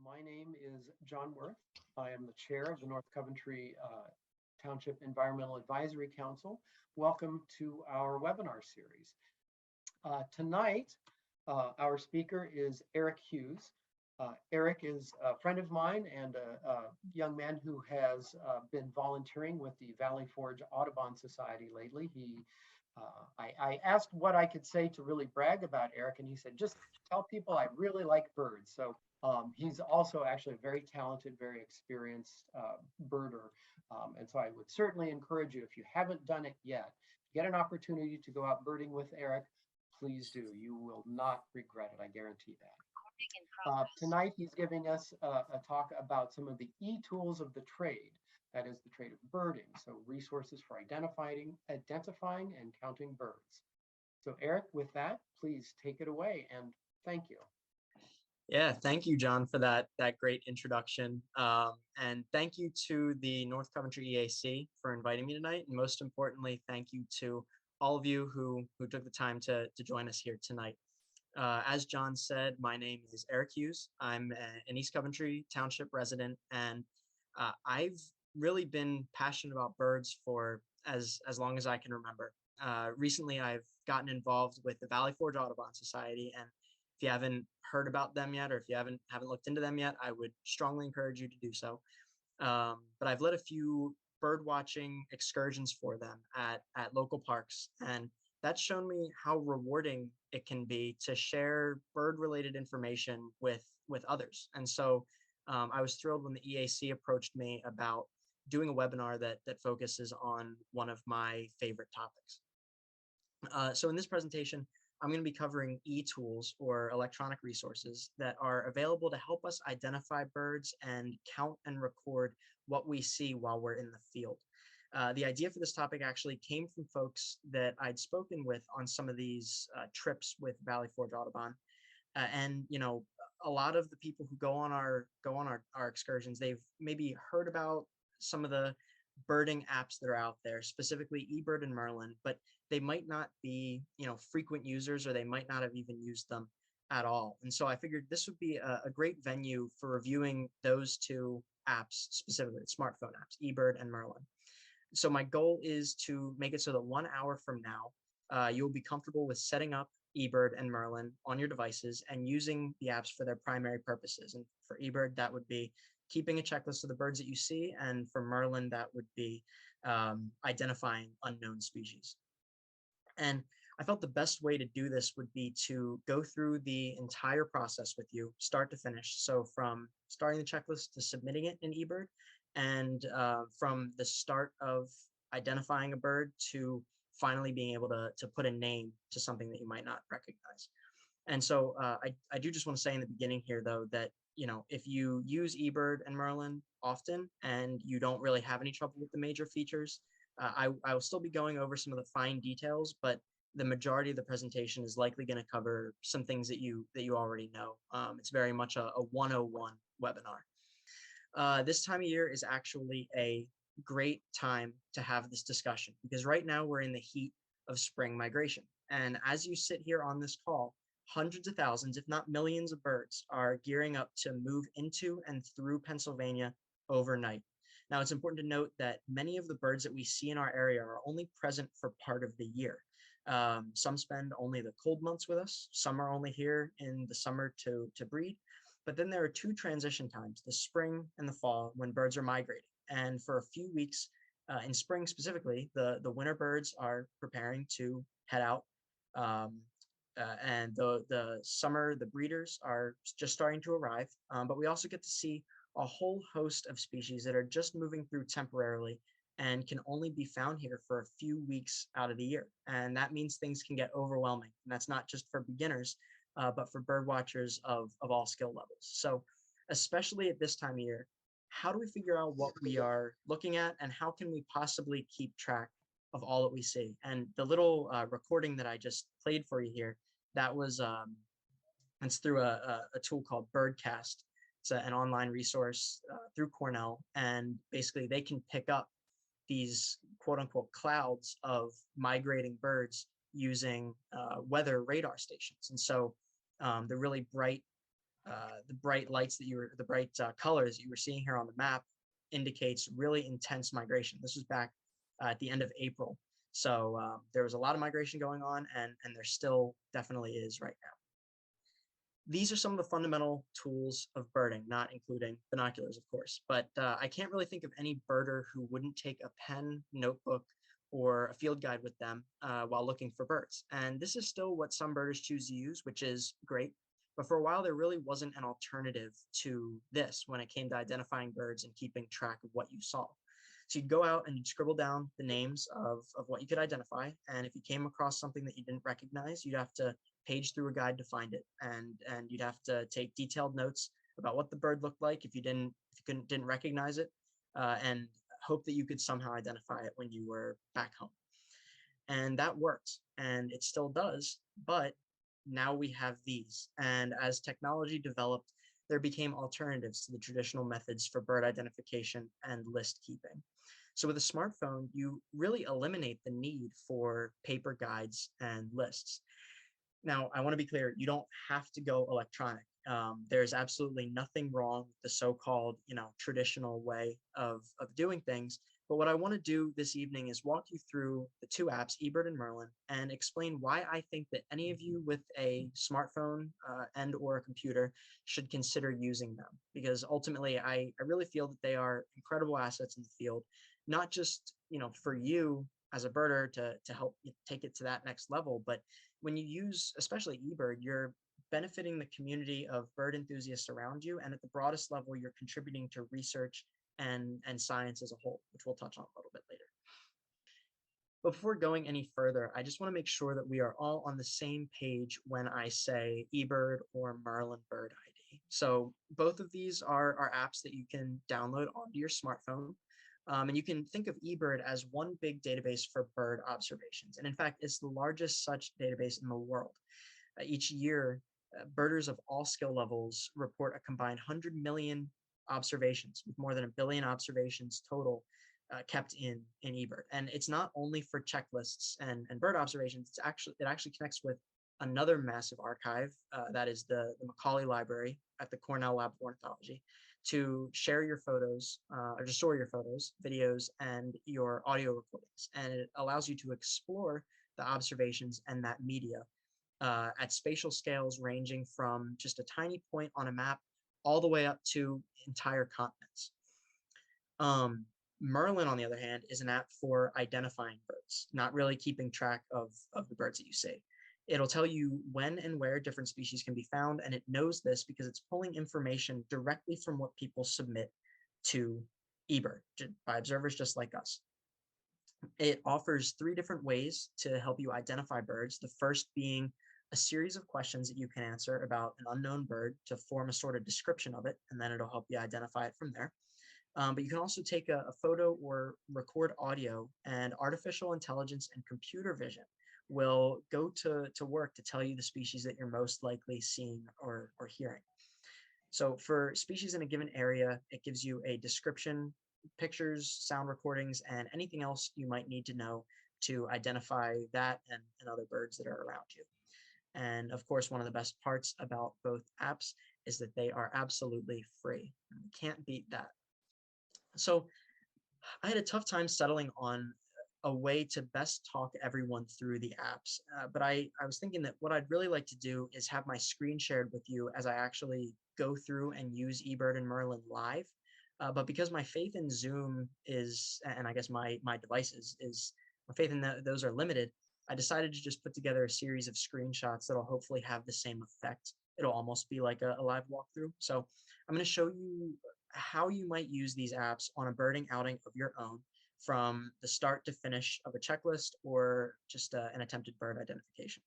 My name is John Worth. I am the chair of the North Coventry Township Environmental Advisory Council. Welcome to our webinar series. Tonight, our speaker is Eric Hughes. Eric is a friend of mine and a young man who has been volunteering with the Forge Audubon Society lately. I asked what I could say to really brag about Eric, and he said, just tell people I really like birds. So he's also actually a very talented, very experienced birder. And so I would certainly encourage you, if you haven't done it yet, get an opportunity to go out birding with Eric, please do. You will not regret it, I guarantee that. Tonight, he's giving us a talk about some of the eTools of the trade. That is the trade of birding. So resources for identifying and counting birds. So Eric, with that, please take it away and thank you. Yeah, thank you, John, for that great introduction. And thank you to the North Coventry EAC for inviting me tonight. And most importantly, thank you to all of you who took the time to join us here tonight. As John said, my name is Eric Hughes. I'm an East Coventry Township resident, and I've really been passionate about birds for as long as I can remember. Recently, I've gotten involved with the Forge Audubon Society, and if you haven't heard about them yet, or if you haven't looked into them yet, I would strongly encourage you to do so. But I've led a few bird watching excursions for them at local parks, and that's shown me how rewarding it can be to share bird-related information with others. And so I was thrilled when the EAC approached me about doing a webinar that focuses on one of my favorite topics. So in this presentation, I'm going to be covering eTools, or electronic resources, that are available to help us identify birds and count and record what we see while we're in the field. The idea for this topic actually came from folks that I'd spoken with on some of these trips with Forge Audubon. And, you know, a lot of the people who go on our excursions, they've maybe heard about some of the birding apps that are out there, specifically Ebird and Merlin, but they might not be, frequent users, or they might not have even used them at all. And so I figured this would be a great venue for reviewing those two apps, specifically smartphone apps, Ebird and Merlin. So my goal is to make it so that 1 hour from now, you'll be comfortable with setting up Ebird and Merlin on your devices and using the apps for their primary purposes. And for Ebird, that would be keeping a checklist of the birds that you see. And for Merlin, that would be identifying unknown species. And I felt the best way to do this would be to go through the entire process with you, start to finish. So from starting the checklist to submitting it in Ebird, and from the start of identifying a bird to finally being able to put a name to something that you might not recognize. And so I do just want to say in the beginning here, though, that if you use Ebird and Merlin often and you don't really have any trouble with the major features, I will still be going over some of the fine details, but the majority of the presentation is likely going to cover some things that you already know. It's very much a 101 webinar. This time of year is actually a great time to have this discussion, because right now we're in the heat of spring migration. And as you sit here on this call, hundreds of thousands, if not millions, of birds are gearing up to move into and through Pennsylvania overnight. Now, it's important to note that many of the birds that we see in our area are only present for part of the year. Some spend only the cold months with us. Some are only here in the summer to breed. But then there are two transition times, the spring and the fall, when birds are migrating. And for a few weeks in spring specifically, the winter birds are preparing to head out. And the summer, the breeders are just starting to arrive. But we also get to see a whole host of species that are just moving through temporarily and can only be found here for a few weeks out of the year. And that means things can get overwhelming. And that's not just for beginners, but for bird watchers of all skill levels. So especially at this time of year, how do we figure out what we are looking at, and how can we possibly keep track of all that we see? And the little recording that I just played for you here, that was it's through a tool called Birdcast. It's an online resource through Cornell, and basically they can pick up these quote unquote clouds of migrating birds using weather radar stations. And so the really bright the bright lights that the bright colors that you were seeing here on the map indicates really intense migration. This was back at the end of April. So there was a lot of migration going on, and there still definitely is right now. These are some of the fundamental tools of birding, not including binoculars, of course, but I can't really think of any birder who wouldn't take a pen, notebook, or a field guide with them while looking for birds. And this is still what some birders choose to use, which is great. But for a while, there really wasn't an alternative to this when it came to identifying birds and keeping track of what you saw. So you'd go out and you'd scribble down the names of what you could identify. And if you came across something that you didn't recognize, you'd have to page through a guide to find it. And you'd have to take detailed notes about what the bird looked like if you didn't recognize it, and hope that you could somehow identify it when you were back home. And that worked, and it still does, but now we have these. And as technology developed, there became alternatives to the traditional methods for bird identification and list keeping. So with a smartphone, you really eliminate the need for paper guides and lists. Now, I want to be clear, you don't have to go electronic. There's absolutely nothing wrong with the so-called, traditional way of doing things. But what I want to do this evening is walk you through the two apps, Ebird and Merlin, and explain why I think that any of you with a smartphone and or a computer should consider using them. Because ultimately, I really feel that they are incredible assets in the field, not just, for you as a birder to help you take it to that next level, but when you use, especially Ebird, you're benefiting the community of bird enthusiasts around you. And at the broadest level, you're contributing to research and science as a whole, which we'll touch on a little bit later. But before going any further, I just want to make sure that we are all on the same page when I say Ebird or Merlin Bird ID. So both of these are apps that you can download onto your smartphone. And you can think of Ebird as one big database for bird observations. And in fact, it's the largest such database in the world. Each year, birders of all skill levels report a combined 100 million observations, with more than 1 billion observations total kept in Ebird. And it's not only for checklists and bird observations, it actually connects with another massive archive, that is the Macaulay Library at the Cornell Lab of Ornithology, to share your photos, or to store your photos, videos, and your audio recordings. And it allows you to explore the observations and that media at spatial scales ranging from just a tiny point on a map all the way up to entire continents. Merlin, on the other hand, is an app for identifying birds, not really keeping track of the birds that you see. It'll tell you when and where different species can be found, and it knows this because it's pulling information directly from what people submit to Ebird by observers just like us. It offers 3 different ways to help you identify birds, the first being a series of questions that you can answer about an unknown bird to form a sort of description of it, and then it'll help you identify it from there. But you can also take a photo or record audio, and artificial intelligence and computer vision will go to work to tell you the species that you're most likely seeing or hearing. So for species in a given area, it gives you a description, pictures, sound recordings, and anything else you might need to know to identify that and other birds that are around you. And of course, one of the best parts about both apps is that they are absolutely free. You can't beat that. So I had a tough time settling on a way to best talk everyone through the apps. But I was thinking that what I'd really like to do is have my screen shared with you as I actually go through and use Ebird and Merlin live. But because my faith in Zoom is, and I guess my devices is, my faith in those are limited, I decided to just put together a series of screenshots that'll hopefully have the same effect. It'll almost be like a live walkthrough. So I'm going to show you how you might use these apps on a birding outing of your own, from the start to finish of a checklist or just an attempted bird identification.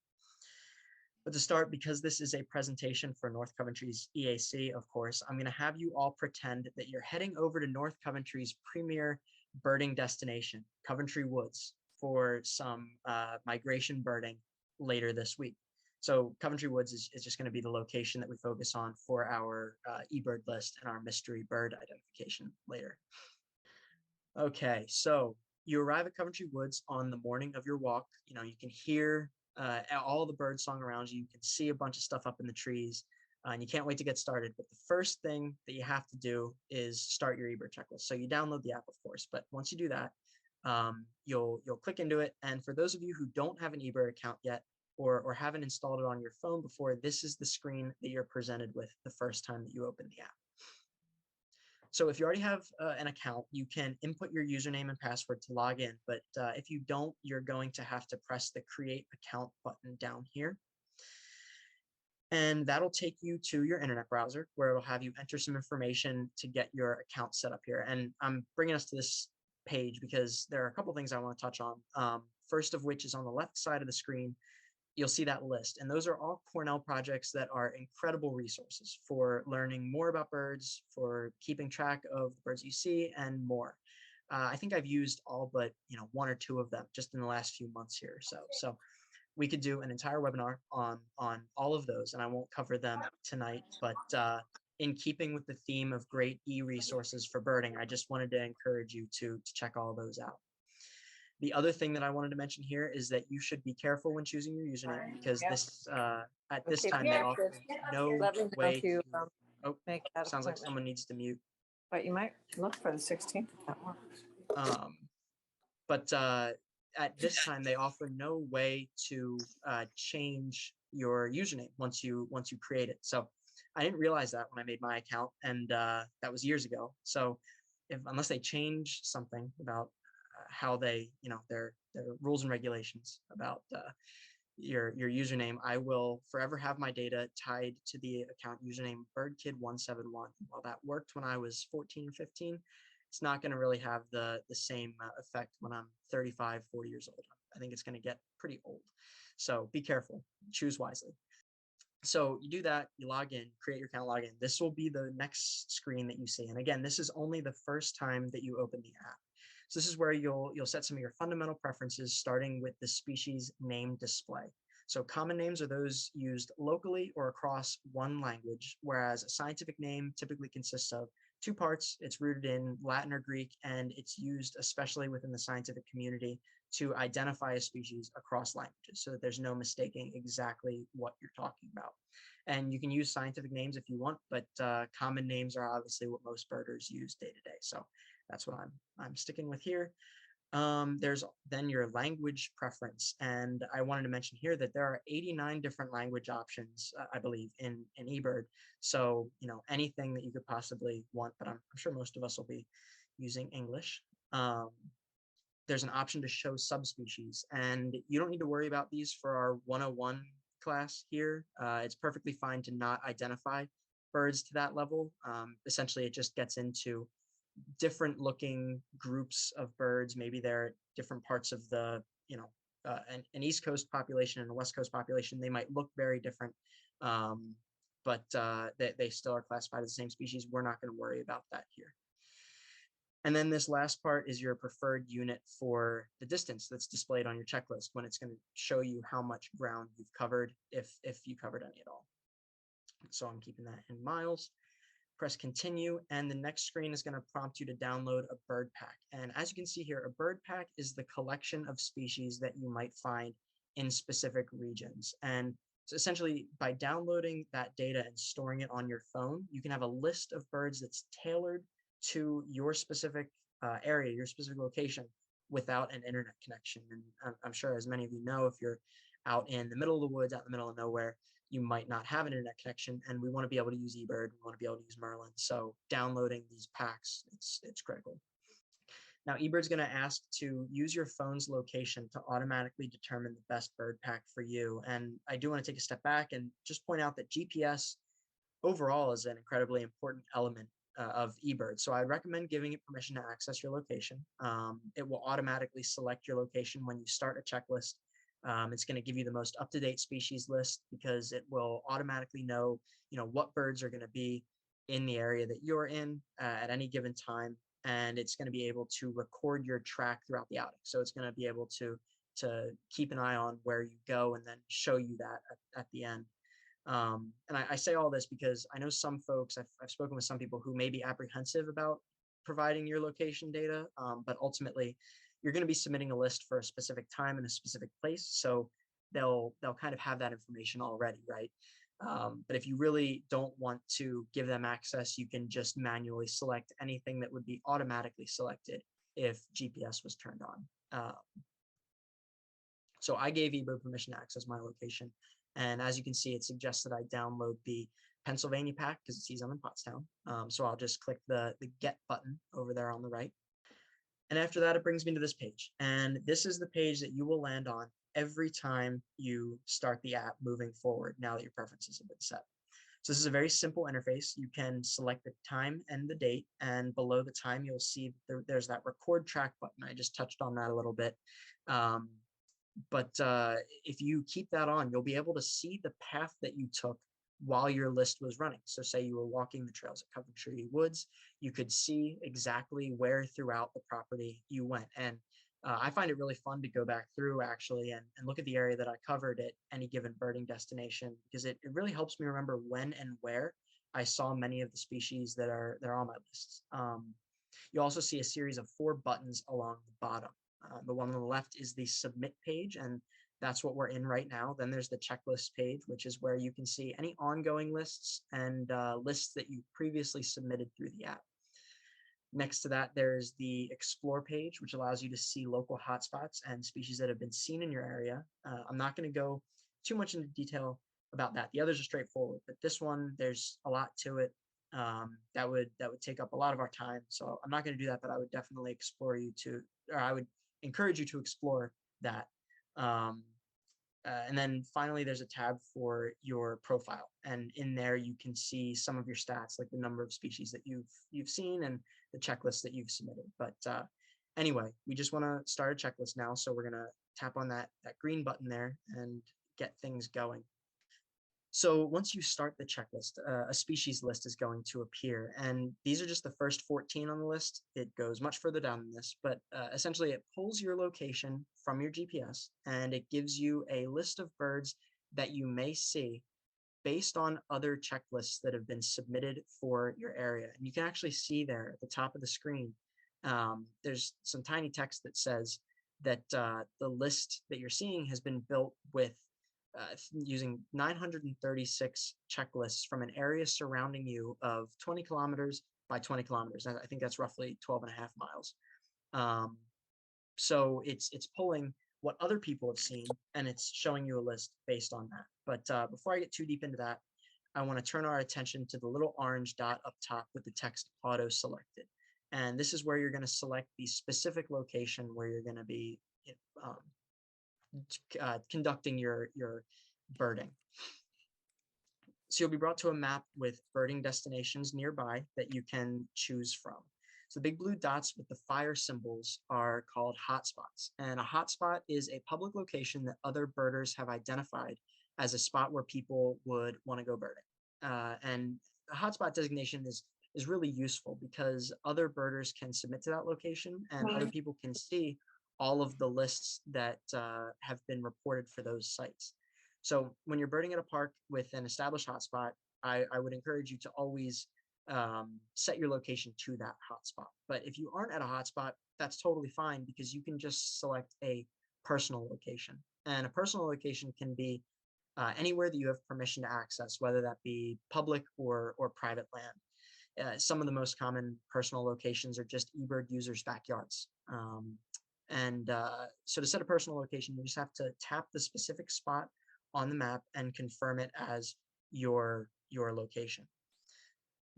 But to start, because this is a presentation for North Coventry's EAC, of course, I'm going to have you all pretend that you're heading over to North Coventry's premier birding destination, Coventry Woods, for some migration birding later this week. So Coventry Woods is just going to be the location that we focus on for our eBird list and our mystery bird identification later. Okay, so you arrive at Coventry Woods on the morning of your walk. You can hear all the bird song around you. You can see a bunch of stuff up in the trees. and you can't wait to get started. But the first thing that you have to do is start your Ebird checklist. So you download the app, of course, but once you do that, you'll click into it. And for those of you who don't have an Ebird account yet, or haven't installed it on your phone before, this is the screen that you're presented with the first time that you open the app. So if you already have an account, you can input your username and password to log in. But if you don't, you're going to have to press the Create Account button down here. And that'll take you to your internet browser, where it'll have you enter some information to get your account set up here. And I'm bringing us to this page because there are a couple things I want to touch on. First of which is on the left side of the screen. You'll see that list. And those are all Cornell projects that are incredible resources for learning more about birds, for keeping track of the birds you see, and more. I think I've used all but 1 or 2 of them just in the last few months here or so. So we could do an entire webinar on all of those, and I won't cover them tonight. But in keeping with the theme of great e-resources for birding, I just wanted to encourage you to check all those out. The other thing that I wanted to mention here is that you should be careful when choosing your username, because this at this time they offer no way to. Oh, sounds like someone needs to mute. But you might look for the 16th if that works. But at this time they offer no way to change your username once you create it. So I didn't realize that when I made my account, and that was years ago. So unless they change something about how they, their rules and regulations about your username, I will forever have my data tied to the account username birdkid171. While that worked when I was 14 or 15, it's not going to really have the same effect when I'm 35, 40 years old. I think it's going to get pretty old. So be careful, choose wisely. So you do that, you log in, create your account, log in. This will be the next screen that you see. And again, this is only the first time that you open the app. So this is where you'll set some of your fundamental preferences, starting with the species name display. So common names are those used locally or across one language, whereas a scientific name typically consists of 2 parts. It's rooted in Latin or Greek, and it's used especially within the scientific community to identify a species across languages, so that there's no mistaking exactly what you're talking about. And you can use scientific names if you want, but common names are obviously what most birders use day to day. So that's what I'm sticking with here. There's then your language preference, and I wanted to mention here that there are 89 different language options, I believe, in Ebird. So anything that you could possibly want, but I'm sure most of us will be using English. There's an option to show subspecies, and you don't need to worry about these for our 101 class here. It's perfectly fine to not identify birds to that level. Essentially, it just gets into different looking groups of birds. Maybe they're different parts of the, an East Coast population and a West Coast population. They might look very different, but they still are classified as the same species. We're not going to worry about that here. And then this last part is your preferred unit for the distance that's displayed on your checklist, when it's going to show you how much ground you've covered, if you covered any at all. So I'm keeping that in miles. Press continue, and the next screen is going to prompt you to download a bird pack. And as you can see here, a bird pack is the collection of species that you might find in specific regions. And so essentially, by downloading that data and storing it on your phone, you can have a list of birds that's tailored to your specific area, your specific location, without an internet connection. And I'm sure, as many of you know, if you're out in the middle of the woods, out in the middle of nowhere, you might not have an internet connection, and we want to be able to use Ebird. We want to be able to use Merlin. So downloading these packs, it's critical. Now, Ebird's going to ask to use your phone's location to automatically determine the best bird pack for you. And I do want to take a step back and just point out that GPS overall is an incredibly important element of Ebird. So I recommend giving it permission to access your location. It will automatically select your location when you start a checklist. It's going to give you the most up-to-date species list, because it will automatically know, what birds are going to be in the area that you're in at any given time, and it's going to be able to record your track throughout the outing. So it's going to be able to keep an eye on where you go and then show you that at the end. And I say all this because I know some folks, I've spoken with some people who may be apprehensive about providing your location data, but ultimately, you're going to be submitting a list for a specific time in a specific place, so they'll kind of have that information already, right? But if you really don't want to give them access, you can just manually select anything that would be automatically selected if GPS was turned on. So I gave Ebird permission to access my location. And as you can see, it suggests that I download the Pennsylvania pack because it sees I'm in Pottstown. So I'll just click the Get button over there on the right. And after that, it brings me to this page. And this is the page that you will land on every time you start the app moving forward now that your preferences have been set. So this is a very simple interface. You can select the time and the date, and below the time, you'll see there's that record track button. I just touched on that a little bit. But if you keep that on, you'll be able to see the path that you took while your list was running. So say you were walking the trails at Coventry Woods, you could see exactly where throughout the property you went. And I find it really fun to go back through actually and look at the area that I covered at any given birding destination, because it really helps me remember when and where I saw many of the species that are on my lists. You also see a series of 4 buttons along the bottom. The one on the left is the submit page, and that's what we're in right now. Then there's the checklist page, which is where you can see any ongoing lists and lists that you previously submitted through the app. Next to that, there's the explore page, which allows you to see local hotspots and species that have been seen in your area. I'm not going to go too much into detail about that. The others are straightforward, but this one, there's a lot to it. That would take up a lot of our time. So I'm not going to do that, but I would definitely I would encourage you to explore that. And then finally, there's a tab for your profile, and in there you can see some of your stats, like the number of species that you've seen and the checklist that you've submitted. But anyway, we just want to start a checklist now, so we're gonna tap on that green button there and get things going. So once you start the checklist, a species list is going to appear, and these are just the first 14 on the list. It goes much further down than this, but essentially it pulls your location from your GPS, and it gives you a list of birds that you may see based on other checklists that have been submitted for your area. And you can actually see there at the top of the screen, there's some tiny text that says that the list that you're seeing has been built with using 936 checklists from an area surrounding you of 20 kilometers by 20 kilometers. I think that's roughly 12 and a half miles. So it's pulling what other people have seen, and it's showing you a list based on that. But before I get too deep into that, I want to turn our attention to the little orange dot up top with the text auto selected. And this is where you're going to select the specific location where you're going to be conducting your birding. So you'll be brought to a map with birding destinations nearby that you can choose from. So the big blue dots with the fire symbols are called hotspots. And a hotspot is a public location that other birders have identified as a spot where people would want to go birding. And the hotspot designation is really useful because other birders can submit to that location, and other people can see all of the lists that have been reported for those sites. So when you're birding at a park with an established hotspot, I would encourage you to always set your location to that hotspot. But if you aren't at a hotspot, that's totally fine, because you can just select a personal location. And a personal location can be anywhere that you have permission to access, whether that be public or private land. Some of the most common personal locations are just Ebird users' backyards. So to set a personal location, you just have to tap the specific spot on the map and confirm it as your location.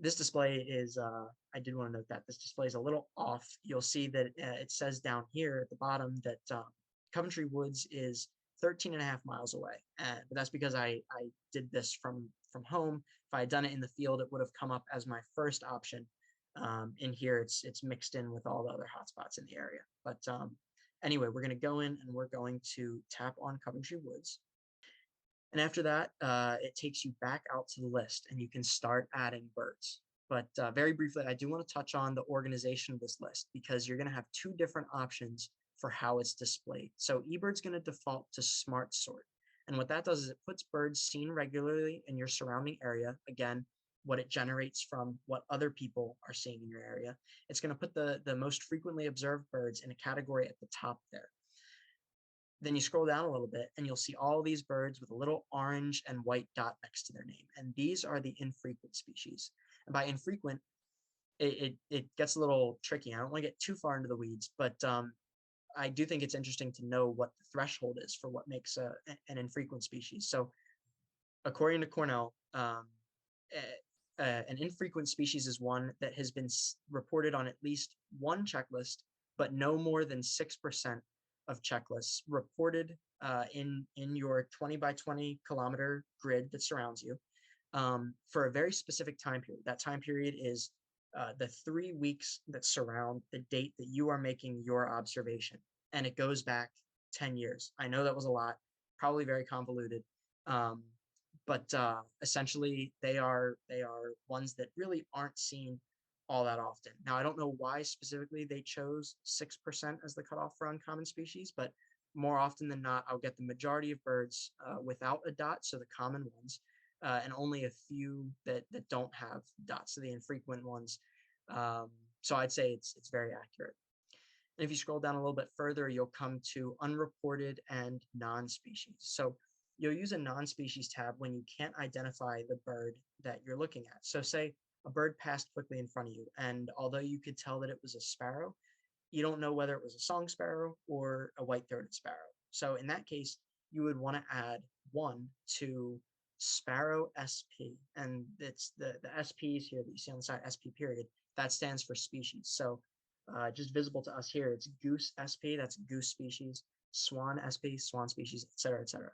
This display is, I did want to note that this display is a little off. You'll see that it says down here at the bottom that Coventry Woods is 13 and a half miles away. But that's because I did this from home. If I had done it in the field, it would have come up as my first option. In here, it's mixed in with all the other hotspots in the area. But anyway, we're going to go in and we're going to tap on Coventry Woods. And after that, it takes you back out to the list and you can start adding birds. But very briefly, I do want to touch on the organization of this list, because you're going to have 2 different options for how it's displayed. So Ebird's going to default to Smart Sort. And what that does is it puts birds seen regularly in your surrounding area. Again, what it generates from what other people are seeing in your area. It's going to put the most frequently observed birds in a category at the top there. Then you scroll down a little bit and you'll see all these birds with a little orange and white dot next to their name. And these are the infrequent species. And by infrequent, it gets a little tricky. I don't want to get too far into the weeds, but I do think it's interesting to know what the threshold is for what makes an infrequent species. So according to Cornell, an infrequent species is one that has been reported on at least one checklist, but no more than 6% of checklists reported in your 20 by 20 kilometer grid that surrounds you for a very specific time period. That time period is the 3 weeks that surround the date that you are making your observation. And it goes back 10 years. I know that was a lot, probably very convoluted. But essentially they are ones that really aren't seen all that often. Now, I don't know why specifically they chose 6% as the cutoff for uncommon species, but more often than not, I'll get the majority of birds without a dot, so the common ones, and only a few that don't have dots, so the infrequent ones. So I'd say it's very accurate. And if you scroll down a little bit further, you'll come to unreported and non-species. So you'll use a non-species tab when you can't identify the bird that you're looking at. So say a bird passed quickly in front of you, and although you could tell that it was a sparrow, you don't know whether it was a song sparrow or a white-throated sparrow. So in that case, you would want to add 1 to sparrow SP, and it's the SPs here that you see on the side, SP period, that stands for species. So just visible to us here, it's goose SP, that's goose species, swan SP, swan species, et cetera, et cetera.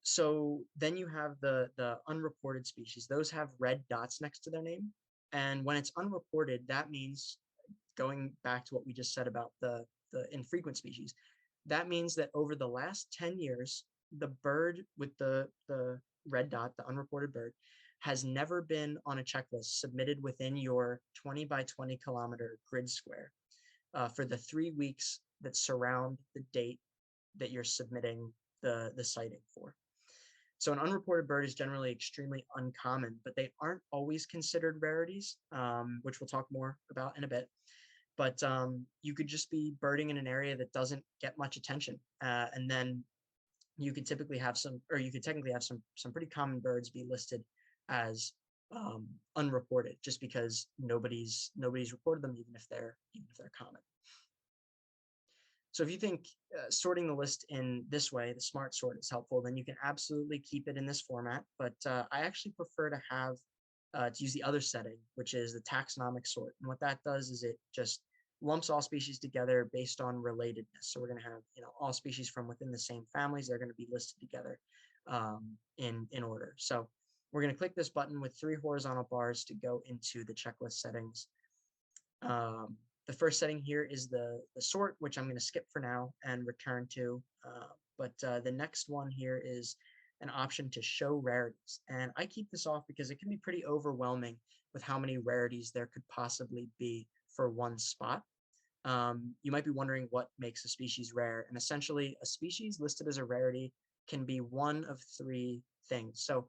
So then you have the unreported species. Those have red dots next to their name. And when it's unreported, that means, going back to what we just said about the infrequent species, that means that over the last 10 years, the bird with the red dot, the unreported bird, has never been on a checklist submitted within your 20 by 20 kilometer grid square for the 3 weeks that surround the date that you're submitting the sighting for. So an unreported bird is generally extremely uncommon, but they aren't always considered rarities, which we'll talk more about in a bit. But you could just be birding in an area that doesn't get much attention, and then you could typically have some, or you could technically have some pretty common birds be listed as unreported, just because nobody's reported them, even if they're common. So if you think sorting the list in this way, the smart sort, is helpful, then you can absolutely keep it in this format. But I actually prefer to have to use the other setting, which is the taxonomic sort. And what that does is it just lumps all species together based on relatedness. So we're going to have all species from within the same families. They're going to be listed together in order. So we're going to click this button with 3 horizontal bars to go into the checklist settings. The first setting here is the sort, which I'm going to skip for now and return to. But the next one here is an option to show rarities. And I keep this off because it can be pretty overwhelming with how many rarities there could possibly be for one spot. You might be wondering what makes a species rare. And essentially, a species listed as a rarity can be one of 3 things. So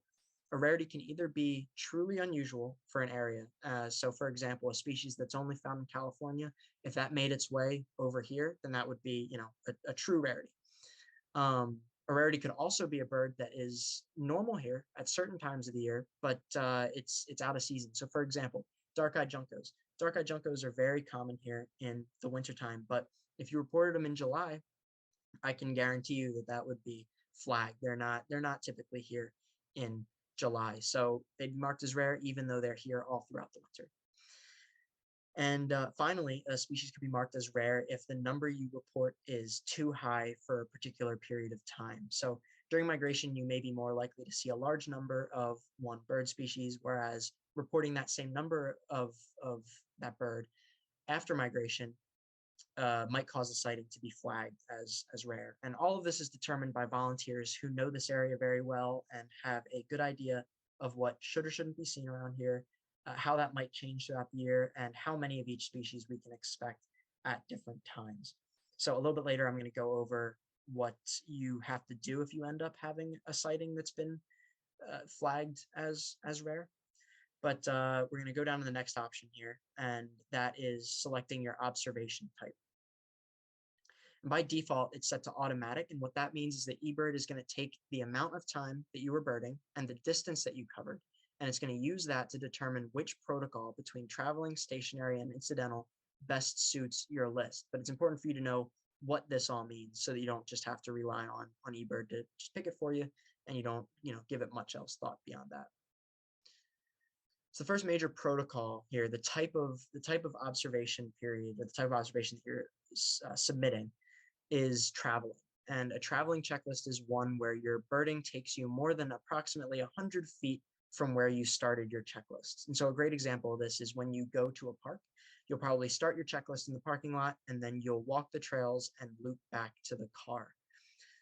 a rarity can either be truly unusual for an area. So for example, a species that's only found in California, if that made its way over here, then that would be, a true rarity. A rarity could also be a bird that is normal here at certain times of the year, but it's out of season. So for example, dark-eyed juncos. Dark-eyed juncos are very common here in the wintertime, but if you reported them in July, I can guarantee you that that would be flagged. They're not typically here in July, so they'd be marked as rare even though they're here all throughout the winter. And finally, a species could be marked as rare if the number you report is too high for a particular period of time. So during migration, you may be more likely to see a large number of one bird species, whereas reporting that same number of that bird after migration might cause a sighting to be flagged as rare. And all of this is determined by volunteers who know this area very well and have a good idea of what should or shouldn't be seen around here, how that might change throughout the year, and how many of each species we can expect at different times. So a little bit later, I'm going to go over what you have to do if you end up having a sighting that's been flagged as rare. But we're going to go down to the next option here, and that is selecting your observation type. And by default, it's set to automatic. And what that means is that Ebird is going to take the amount of time that you were birding and the distance that you covered, and it's going to use that to determine which protocol between traveling, stationary, and incidental best suits your list. But it's important for you to know what this all means so that you don't just have to rely on Ebird to just pick it for you, and you don't, give it much else thought beyond that. So the first major protocol here, the type of observation period, or the type of observation that you're submitting, is traveling. And a traveling checklist is one where your birding takes you more than approximately 100 feet from where you started your checklist. And so a great example of this is when you go to a park, you'll probably start your checklist in the parking lot, and then you'll walk the trails and loop back to the car.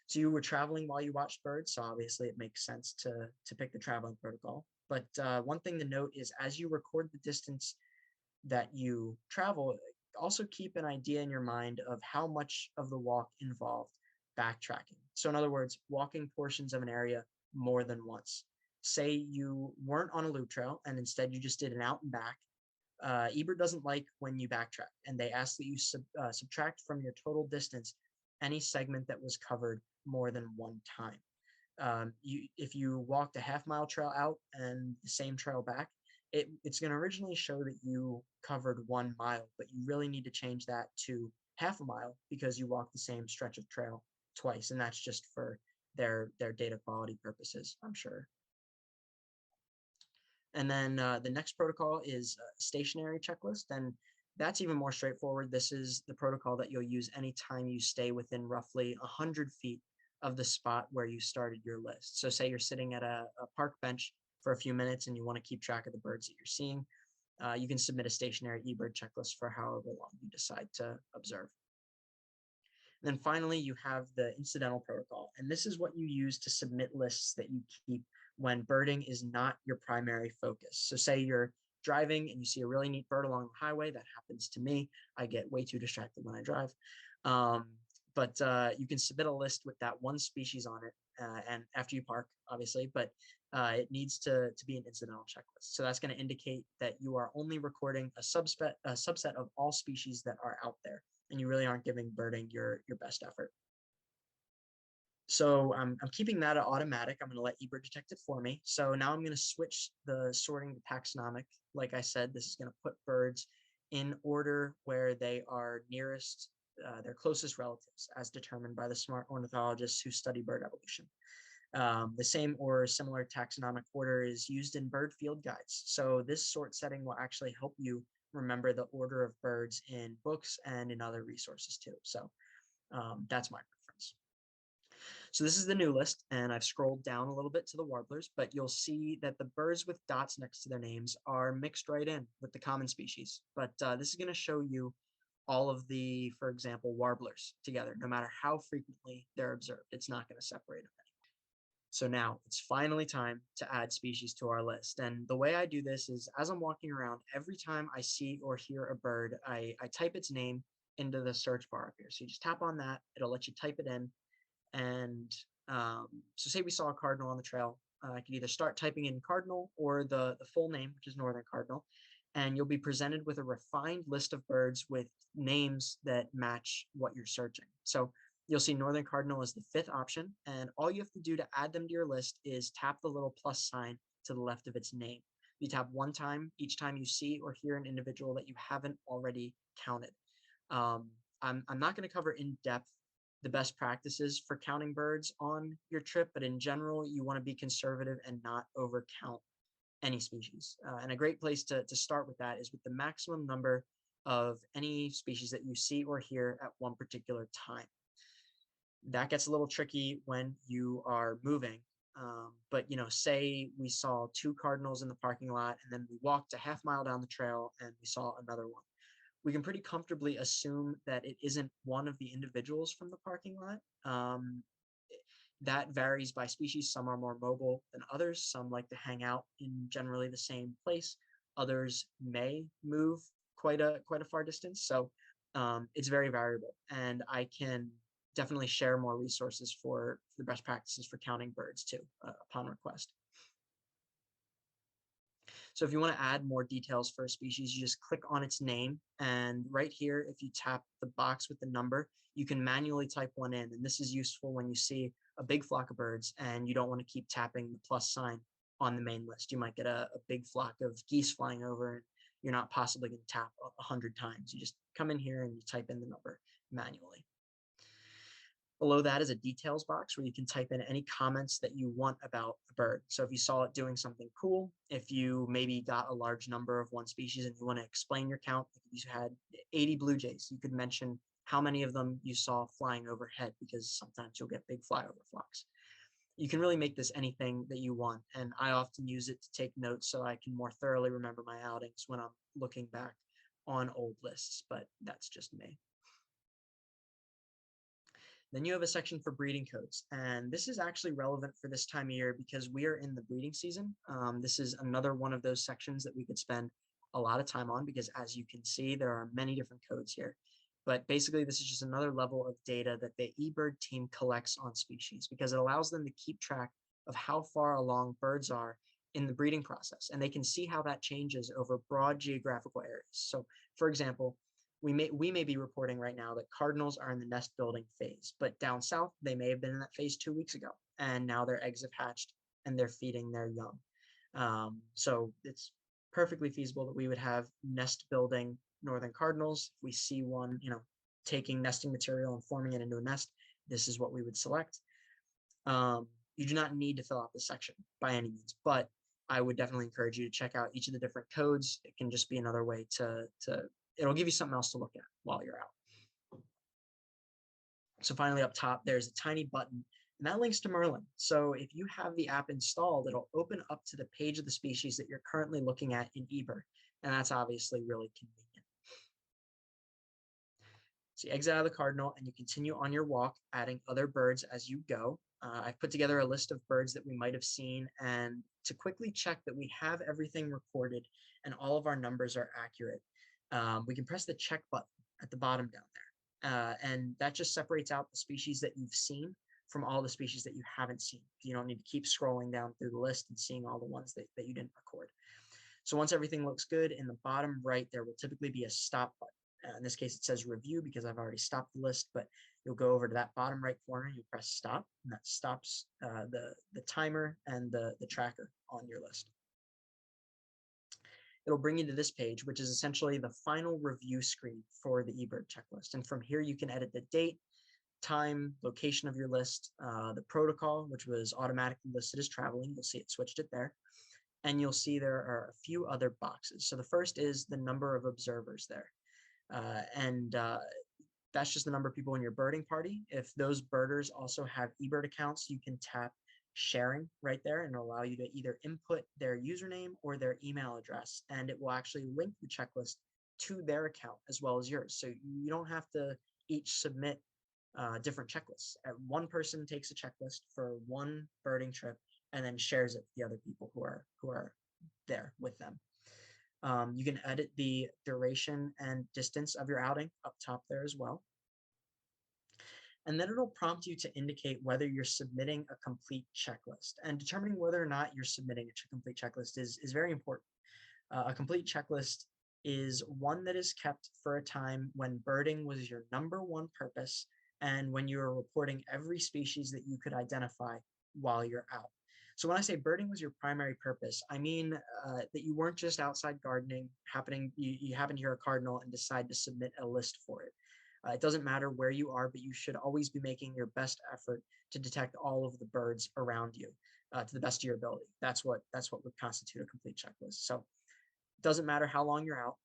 So you were traveling while you watched birds, so obviously it makes sense to pick the traveling protocol. But one thing to note is as you record the distance that you travel, also keep an idea in your mind of how much of the walk involved backtracking. So in other words, walking portions of an area more than once. Say you weren't on a loop trail and instead you just did an out and back. Ebird doesn't like when you backtrack, and they ask that you subtract from your total distance any segment that was covered more than one time. If you walked a half-mile trail out and the same trail back, it's going to originally show that you covered 1 mile, but you really need to change that to half a mile because you walked the same stretch of trail twice, and that's just for their data quality purposes, I'm sure. And then the next protocol is a stationary checklist, and that's even more straightforward. This is the protocol that you'll use anytime you stay within roughly 100 feet of the spot where you started your list. So say you're sitting at a park bench for a few minutes and you want to keep track of the birds that you're seeing, you can submit a stationary eBird checklist for however long you decide to observe. And then finally, you have the incidental protocol, and this is what you use to submit lists that you keep when birding is not your primary focus. So say you're driving and you see a really neat bird along the highway. That happens to me. I get way too distracted when I drive. But you can submit a list with that one species on it, and after you park, obviously, but it needs to be an incidental checklist. So that's going to indicate that you are only recording a subset of all species that are out there, and you really aren't giving birding your best effort. So I'm keeping that at automatic. I'm going to let Ebird detect it for me. So now I'm going to switch the sorting to taxonomic. Like I said, this is going to put birds in order where they are nearest their closest relatives, as determined by the smart ornithologists who study bird evolution. The same or similar taxonomic order is used in bird field guides. So this sort setting will actually help you remember the order of birds in books and in other resources too. So that's my preference. So this is the new list, and I've scrolled down a little bit to the warblers, but you'll see that the birds with dots next to their names are mixed right in with the common species. But this is going to show you all of the, for example, warblers together, no matter how frequently they're observed. It's not going to separate them anymore. So now it's finally time to add species to our list. And the way I do this is as I'm walking around, every time I see or hear a bird, I type its name into the search bar up here. So you just tap on that, it'll let you type it in. And so say we saw a cardinal on the trail, I could either start typing in cardinal or the full name, which is northern cardinal, and you'll be presented with a refined list of birds with names that match what you're searching. So you'll see northern cardinal is the 5th option, and all you have to do to add them to your list is tap the little plus sign to the left of its name. You tap one time each time you see or hear an individual that you haven't already counted. I'm not going to cover in depth the best practices for counting birds on your trip, but in general, you want to be conservative and not overcount any species. And a great place to start with that is with the maximum number of any species that you see or hear at one particular time. That gets a little tricky when you are moving. But say we saw 2 cardinals in the parking lot, and then we walked a half mile down the trail and we saw another one. We can pretty comfortably assume that it isn't one of the individuals from the parking lot. That varies by species. Some are more mobile than others. Some like to hang out in generally the same place. Others may move quite a far distance. So it's very variable. And I can definitely share more resources for the best practices for counting birds too, upon request. So if you want to add more details for a species, you just click on its name. And right here, if you tap the box with the number, you can manually type one in. And this is useful when you see a big flock of birds and you don't want to keep tapping the plus sign on the main list. You might get a big flock of geese flying over and you're not possibly going to tap 100 times. You just come in here and you type in the number manually. Below that is a details box where you can type in any comments that you want about the bird. So if you saw it doing something cool, if you maybe got a large number of one species and you want to explain your count, if you had 80 blue jays, you could mention how many of them you saw flying overhead, because sometimes you'll get big flyover flocks. You can really make this anything that you want, and I often use it to take notes so I can more thoroughly remember my outings when I'm looking back on old lists, but that's just me. Then you have a section for breeding codes, and this is actually relevant for this time of year because we are in the breeding season. This is another one of those sections that we could spend a lot of time on because, as you can see, there are many different codes here. But basically, this is just another level of data that the Ebird team collects on species because it allows them to keep track of how far along birds are in the breeding process, and they can see how that changes over broad geographical areas. So, for example, we may be reporting right now that cardinals are in the nest building phase, but down south, they may have been in that phase 2 weeks ago, and now their eggs have hatched and they're feeding their young. So it's perfectly feasible that we would have nest building northern cardinals. If we see one, taking nesting material and forming it into a nest, this is what we would select. You do not need to fill out this section by any means, but I would definitely encourage you to check out each of the different codes. It can just be another way it'll give you something else to look at while you're out. So finally up top, there's a tiny button, and that links to Merlin. So if you have the app installed, it'll open up to the page of the species that you're currently looking at in Ebird, and that's obviously really convenient. So you exit out of the cardinal and you continue on your walk, adding other birds as you go. I've put together a list of birds that we might have seen, and to quickly check that we have everything recorded and all of our numbers are accurate, we can press the check button at the bottom down there. And that just separates out the species that you've seen from all the species that you haven't seen. You don't need to keep scrolling down through the list and seeing all the ones that you didn't record. So once everything looks good, in the bottom right, there will typically be a stop button. In this case, it says review because I've already stopped the list, but you'll go over to that bottom right corner, you press stop, and that stops the timer and the tracker on your list. It'll bring you to this page, which is essentially the final review screen for the Ebird checklist. And from here, you can edit the date, time, location of your list, the protocol, which was automatically listed as traveling. You'll see it switched it there. And you'll see there are a few other boxes. So the first is the number of observers there. That's just the number of people in your birding party. If those birders also have Ebird accounts, you can tap sharing right there and it'll allow you to either input their username or their email address, and it will actually link the checklist to their account as well as yours. So you don't have to each submit different checklists. One person takes a checklist for one birding trip and then shares it with the other people who are there with them. You can edit the duration and distance of your outing up top there as well. And then it'll prompt you to indicate whether you're submitting a complete checklist. And determining whether or not you're submitting a complete checklist is very important. A complete checklist is one that is kept for a time when birding was your #1 purpose and when you are reporting every species that you could identify while you're out. So when I say birding was your primary purpose, I mean that you weren't just outside gardening, you happen to hear a cardinal and decide to submit a list for it. It doesn't matter where you are, but you should always be making your best effort to detect all of the birds around you to the best of your ability. That's what would constitute a complete checklist. So it doesn't matter how long you're out.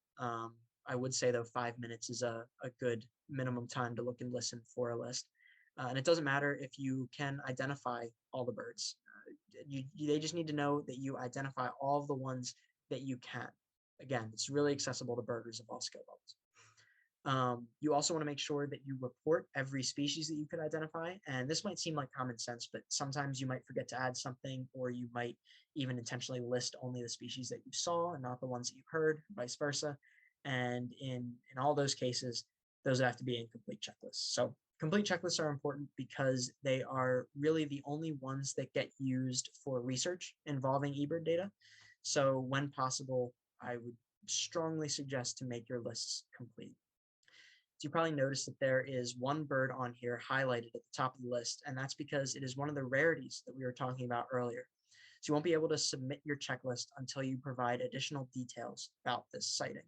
I would say, though, 5 minutes is a good minimum time to look and listen for a list. And it doesn't matter if you can identify all the birds. They just need to know that you identify all of the ones that you can. Again, it's really accessible to birders of all skill levels. You also want to make sure that you report every species that you could identify. And this might seem like common sense, but sometimes you might forget to add something, or you might even intentionally list only the species that you saw and not the ones that you heard, vice versa. And in all those cases, those have to be incomplete checklists. So complete checklists are important because they are really the only ones that get used for research involving Ebird data. So when possible, I would strongly suggest to make your lists complete. So you probably noticed that there is one bird on here highlighted at the top of the list, and that's because it is one of the rarities that we were talking about earlier. So you won't be able to submit your checklist until you provide additional details about this sighting.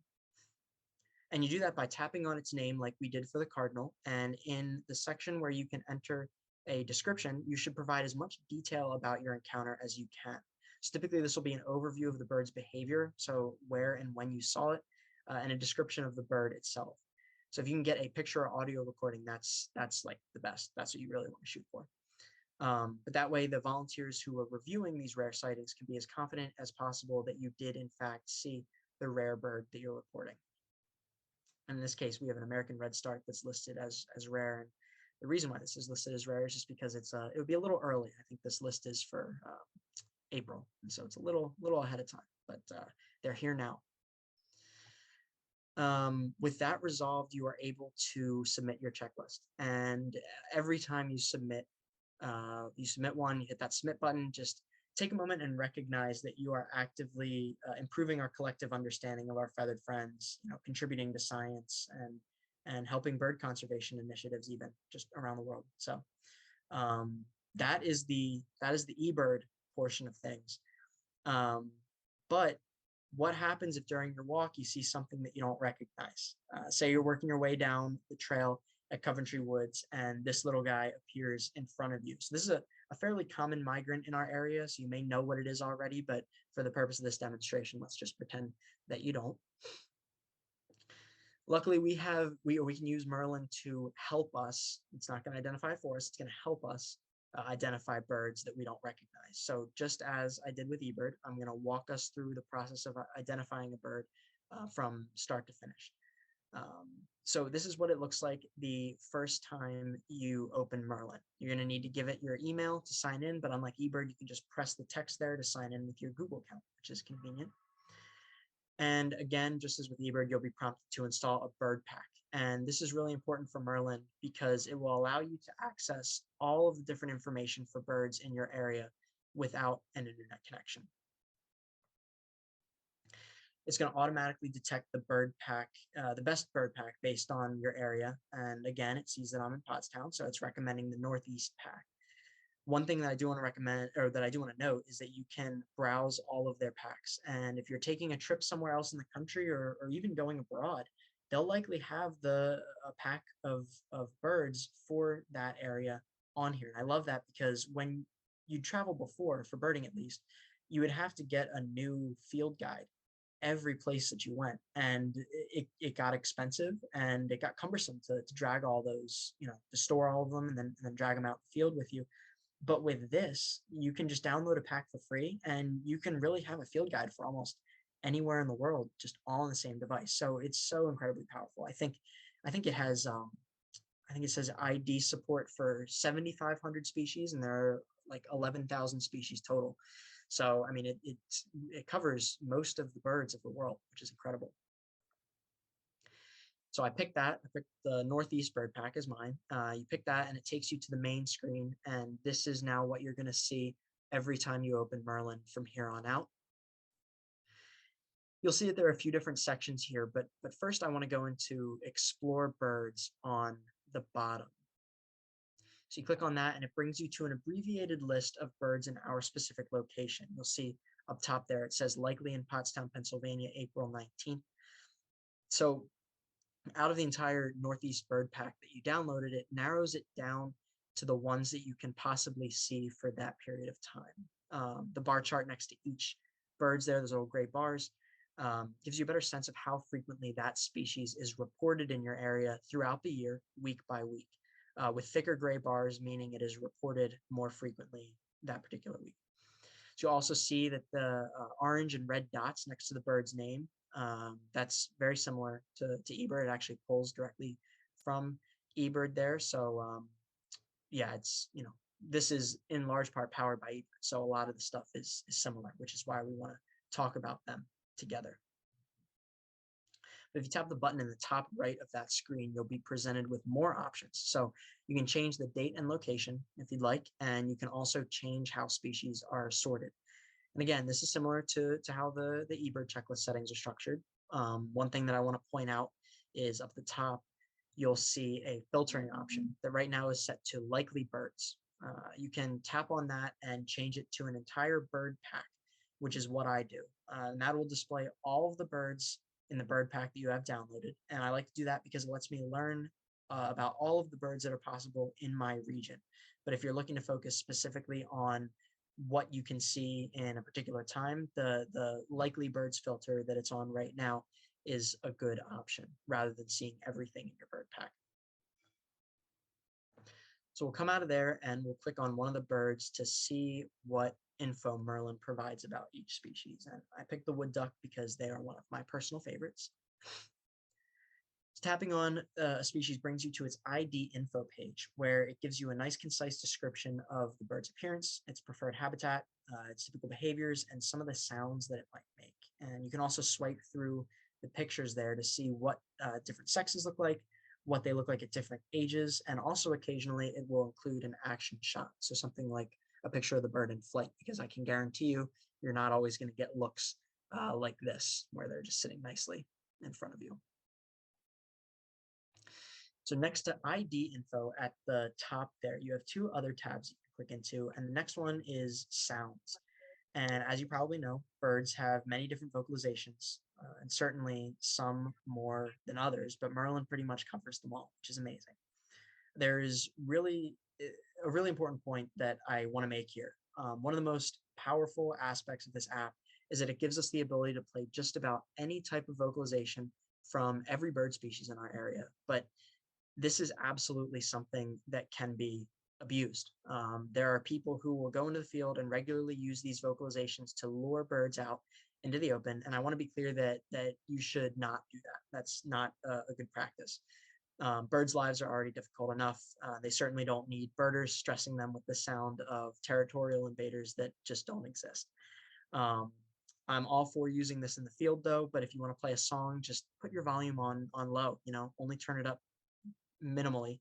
And you do that by tapping on its name like we did for the cardinal, and in the section where you can enter a description, you should provide as much detail about your encounter as you can. So typically this will be an overview of the bird's behavior, so where and when you saw it, and a description of the bird itself. So if you can get a picture or audio recording, that's like the best. That's what you really want to shoot for. But that way the volunteers who are reviewing these rare sightings can be as confident as possible that you did in fact see the rare bird that you're reporting. And in this case, we have an American redstart that's listed as rare. And the reason why this is listed as rare is just because it would be a little early. I think this list is for April, and so it's a little ahead of time, but they're here now. With that resolved, you are able to submit your checklist. And every time you submit one, you hit that submit button, just take a moment and recognize that you are actively improving our collective understanding of our feathered friends, contributing to science and helping bird conservation initiatives even just around the world. So that is the Ebird portion of things. But what happens if during your walk you see something that you don't recognize? Say you're working your way down the trail at Coventry Woods and this little guy appears in front of you. So this is a fairly common migrant in our area, so you may know what it is already, but for the purpose of this demonstration, let's just pretend that you don't. Luckily, we can use Merlin to help us. It's not going to identify for us. It's going to help us identify birds that we don't recognize. So just as I did with Ebird, I'm going to walk us through the process of identifying a bird from start to finish. So this is what it looks like the first time you open Merlin. You're going to need to give it your email to sign in, but unlike Ebird, you can just press the text there to sign in with your Google account, which is convenient. And again, just as with Ebird, you'll be prompted to install a bird pack. And this is really important for Merlin because it will allow you to access all of the different information for birds in your area without an internet connection. It's going to automatically detect the bird pack, the best bird pack based on your area. And again, it sees that I'm in Pottstown, so it's recommending the Northeast pack. One thing that I do want to recommend, or that I do want to note, is that you can browse all of their packs. And if you're taking a trip somewhere else in the country or even going abroad, they'll likely have a pack of birds for that area on here. And I love that because when you travel before, for birding at least, you would have to get a new field guide every place that you went, and it got expensive and it got cumbersome to drag all those, to store all of them and then drag them out the field with you. But with this, you can just download a pack for free and you can really have a field guide for almost anywhere in the world, just all on the same device. So it's so incredibly powerful. I think it has, I think it says ID support for 7,500 species, and there are like 11,000 species total. So, I mean, it covers most of the birds of the world, which is incredible. So I picked the Northeast bird pack as mine. You pick that and it takes you to the main screen. And this is now what you're going to see every time you open Merlin from here on out. You'll see that there are a few different sections here, but first I want to go into Explore Birds on the bottom. So you click on that and it brings you to an abbreviated list of birds in our specific location. You'll see up top there, it says likely in Pottstown, Pennsylvania, April 19th. So out of the entire Northeast bird pack that you downloaded, it narrows it down to the ones that you can possibly see for that period of time. The bar chart next to each birds there, those little gray bars, gives you a better sense of how frequently that species is reported in your area throughout the year, week by week, with thicker gray bars, meaning it is reported more frequently that particular week. So you also see that the orange and red dots next to the bird's name, that's very similar to Ebird. It actually pulls directly from Ebird there. So yeah, it's, this is in large part powered by Ebird. So a lot of the stuff is similar, which is why we want to talk about them together. But if you tap the button in the top right of that screen, you'll be presented with more options. So you can change the date and location if you'd like, and you can also change how species are sorted. And again, this is similar to how the Ebird checklist settings are structured. One thing that I want to point out is up the top, you'll see a filtering option that right now is set to likely birds. You can tap on that and change it to an entire bird pack, which is what I do. And that will display all of the birds in the bird pack that you have downloaded. And I like to do that because it lets me learn about all of the birds that are possible in my region. But if you're looking to focus specifically on what you can see in a particular time, the likely birds filter that it's on right now is a good option rather than seeing everything in your bird pack. So we'll come out of there and we'll click on one of the birds to see what info Merlin provides about each species. And I picked the wood duck because they are one of my personal favorites. Tapping on a species brings you to its ID info page, where it gives you a nice concise description of the bird's appearance, its preferred habitat, its typical behaviors, and some of the sounds that it might make. And you can also swipe through the pictures there to see what different sexes look like, what they look like at different ages, and also occasionally it will include an action shot. So something like a picture of the bird in flight, because I can guarantee you, you're not always going to get looks like this, where they're just sitting nicely in front of you. So next to ID info at the top there, you have two other tabs you can click into, and the next one is sounds. And as you probably know, birds have many different vocalizations, and certainly some more than others, but Merlin pretty much covers them all, which is amazing. There is really a really important point that I want to make here. One of the most powerful aspects of this app is that it gives us the ability to play just about any type of vocalization from every bird species in our area, but this is absolutely something that can be abused. There are people who will go into the field and regularly use these vocalizations to lure birds out into the open. And I want to be clear that you should not do that. That's not a good practice. Birds' lives are already difficult enough. They certainly don't need birders stressing them with the sound of territorial invaders that just don't exist. I'm all for using this in the field though, but if you want to play a song, just put your volume on low, only turn it up minimally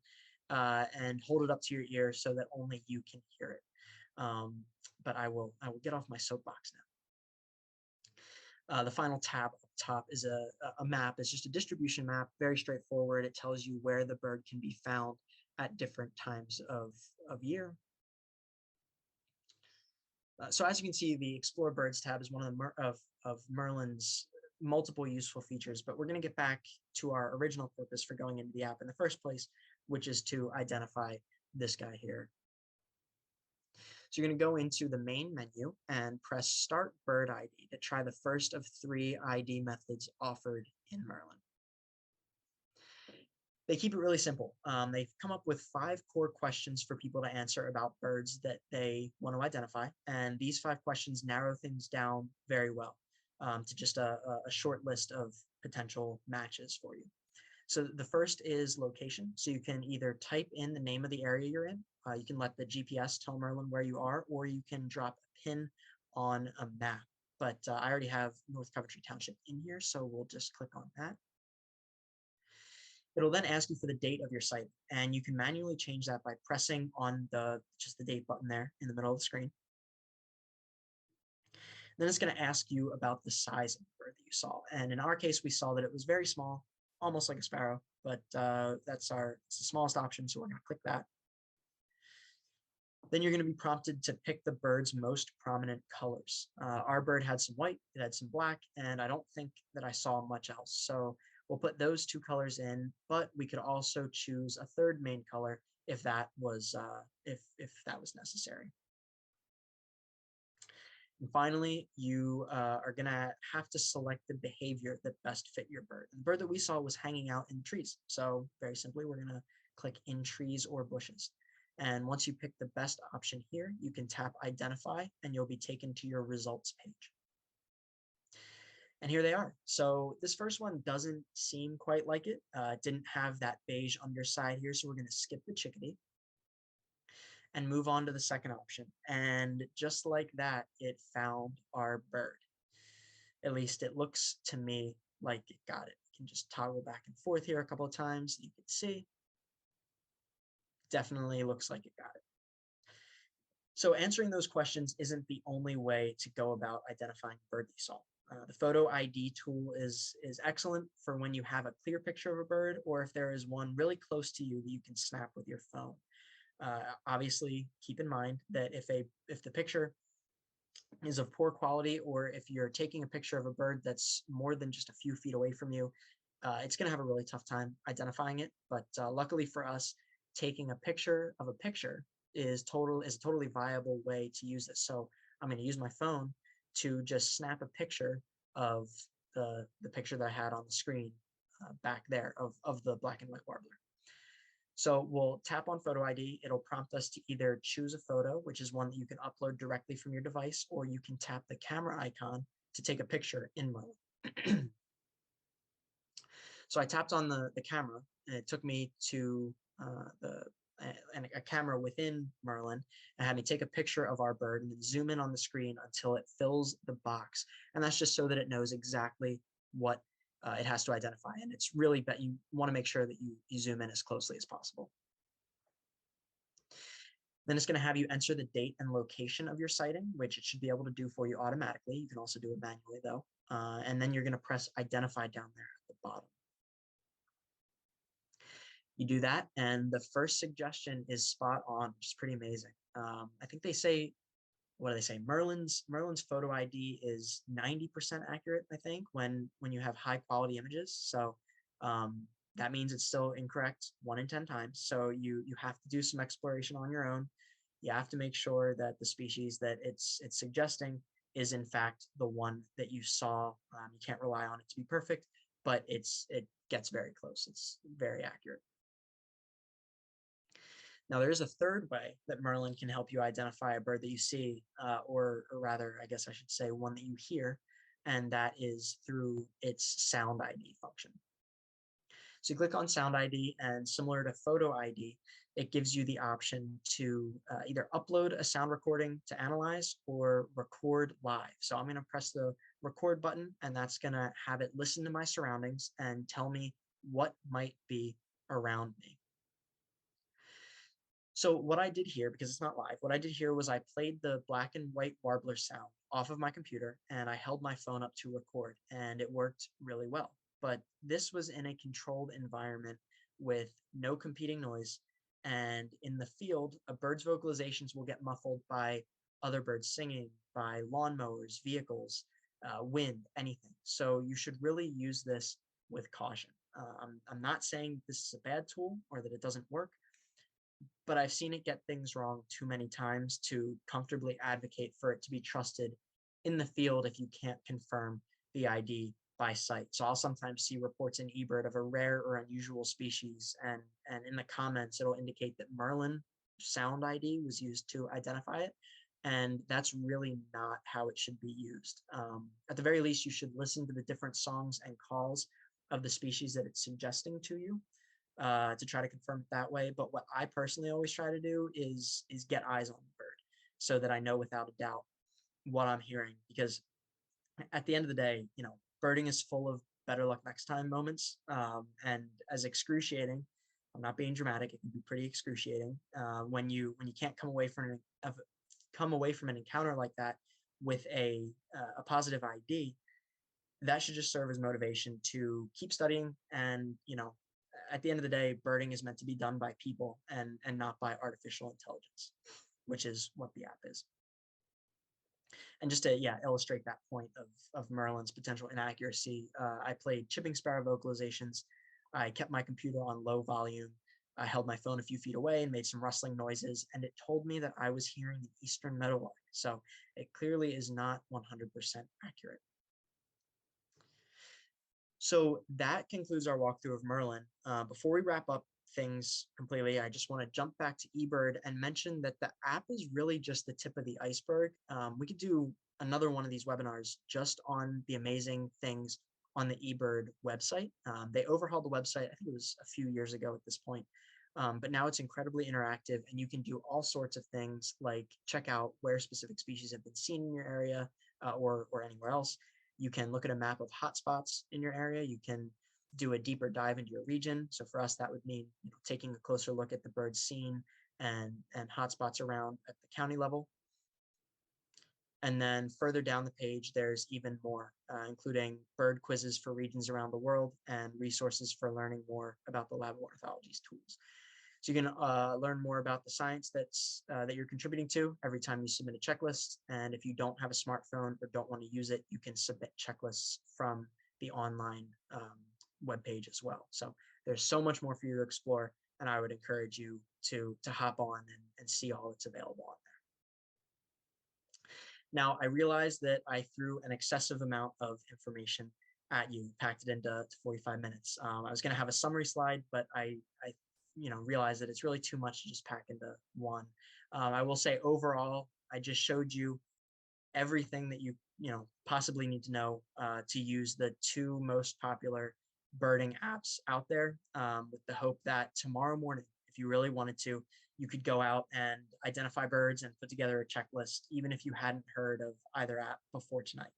and hold it up to your ear so that only you can hear it. But I will get off my soapbox now. The final tab up top is a map. It's just a distribution map, very straightforward. It tells you where the bird can be found at different times of year. So as you can see, the Explore Birds tab is one of Merlin's multiple useful features, but we're going to get back to our original purpose for going into the app in the first place, which is to identify this guy here. So you're going to go into the main menu and press Start Bird ID to try the first of 3 ID methods offered in Merlin. They keep it really simple. They've come up with 5 core questions for people to answer about birds that they want to identify, and these 5 questions narrow things down very well to just a short list of potential matches for you. So the first is location. So you can either type in the name of the area you're in. You can let the GPS tell Merlin where you are, or you can drop a pin on a map. But I already have North Coventry Township in here, so we'll just click on that. It'll then ask you for the date of your site, and you can manually change that by pressing on just the date button there in the middle of the screen. Then it's going to ask you about the size of the bird that you saw. And in our case, we saw that it was very small, almost like a sparrow, but it's the smallest option, so we're going to click that. Then you're going to be prompted to pick the bird's most prominent colors. Our bird had some white, it had some black, and I don't think that I saw much else. So we'll put those 2 colors in, but we could also choose a third main color if that was necessary. And finally, you are going to have to select the behavior that best fit your bird. The bird that we saw was hanging out in trees. So very simply, we're going to click in trees or bushes. And once you pick the best option here, you can tap identify and you'll be taken to your results page. And here they are. So this first one doesn't seem quite like it. It didn't have that beige underside here. So we're going to skip the chickadee and move on to the second option. And just like that, it found our bird. At least it looks to me like it got it. You can just toggle back and forth here a couple of times. You can see. Definitely looks like it got it. So answering those questions isn't the only way to go about identifying a bird that you saw. The photo ID tool is excellent for when you have a clear picture of a bird, or if there is one really close to you that you can snap with your phone. Obviously, keep in mind that if the picture is of poor quality, or if you're taking a picture of a bird that's more than just a few feet away from you, it's going to have a really tough time identifying it. But luckily for us, taking a picture of a picture is a totally viable way to use this. So I'm going to use my phone to just snap a picture of the picture that I had on the screen back there of the black and white warbler. So we'll tap on photo ID. It'll prompt us to either choose a photo, which is one that you can upload directly from your device, or you can tap the camera icon to take a picture in Merlin. So I tapped on the camera, and it took me to a camera within Merlin, and had me take a picture of our bird and then zoom in on the screen until it fills the box. And that's just so that it knows exactly what it has to identify. And it's really that you want to make sure that you zoom in as closely as possible. Then it's going to have you enter the date and location of your sighting, which it should be able to do for you automatically. You can also do it manually though. And then you're going to press identify down there at the bottom. You do that, and the first suggestion is spot on, which is pretty amazing. I think they say, what do they say? Merlin's photo ID is 90% accurate, I think, when you have high quality images. So that means it's still incorrect 1 in 10 times. So you have to do some exploration on your own. You have to make sure that the species that it's suggesting is in fact the one that you saw. You can't rely on it to be perfect, but it gets very close. It's very accurate. Now, there is a third way that Merlin can help you identify a bird that you see, or rather, I guess I should say one that you hear, and that is through its sound ID function. So you click on sound ID, and similar to photo ID, it gives you the option to either upload a sound recording to analyze or record live. So I'm going to press the record button, and that's going to have it listen to my surroundings and tell me what might be around me. So what I did here, because it's not live, what I did here was I played the black and white warbler sound off of my computer, and I held my phone up to record, and it worked really well. But this was in a controlled environment with no competing noise, and in the field, a bird's vocalizations will get muffled by other birds singing, by lawnmowers, vehicles, wind, anything. So you should really use this with caution. I'm not saying this is a bad tool or that it doesn't work, but I've seen it get things wrong too many times to comfortably advocate for it to be trusted in the field if you can't confirm the ID by sight. So I'll sometimes see reports in Ebird of a rare or unusual species, and in the comments it'll indicate that Merlin sound ID was used to identify it, and that's really not how it should be used. At the very least, you should listen to the different songs and calls of the species that it's suggesting to you, to try to confirm it that way. But what I personally always try to do is get eyes on the bird so that I know without a doubt what I'm hearing. Because at the end of the day, birding is full of better luck next time moments. And as excruciating, I'm not being dramatic, it can be pretty excruciating when you can't come away from an encounter like that with a positive ID. That should just serve as motivation to keep studying. And at the end of the day, birding is meant to be done by people and not by artificial intelligence, which is what the app is. And just to illustrate that point of Merlin's potential inaccuracy, I played chipping sparrow vocalizations. I kept my computer on low volume. I held my phone a few feet away and made some rustling noises, and it told me that I was hearing the eastern meadowlark. So it clearly is not 100% accurate. So that concludes our walkthrough of Merlin. Before we wrap up things completely, I just want to jump back to Ebird and mention that the app is really just the tip of the iceberg. We could do another one of these webinars just on the amazing things on the Ebird website. They overhauled the website, I think it was a few years ago at this point, but now it's incredibly interactive, and you can do all sorts of things like check out where specific species have been seen in your area or anywhere else. You can look at a map of hotspots in your area. You can do a deeper dive into your region. So for us, that would mean taking a closer look at the birds seen and hotspots around at the county level. And then further down the page, there's even more, including bird quizzes for regions around the world and resources for learning more about the Lab of Ornithology's tools. So you can learn more about the science that you're contributing to every time you submit a checklist. And if you don't have a smartphone or don't want to use it, you can submit checklists from the online webpage as well. So there's so much more for you to explore, and I would encourage you to hop on and see all that's available on there. Now, I realized that I threw an excessive amount of information at you, packed it into 45 minutes. I was going to have a summary slide, but I realized that it's really too much to just pack into one. I will say overall, I just showed you everything that you possibly need to know to use the two most popular birding apps out there, with the hope that tomorrow morning, if you really wanted to, you could go out and identify birds and put together a checklist, even if you hadn't heard of either app before tonight.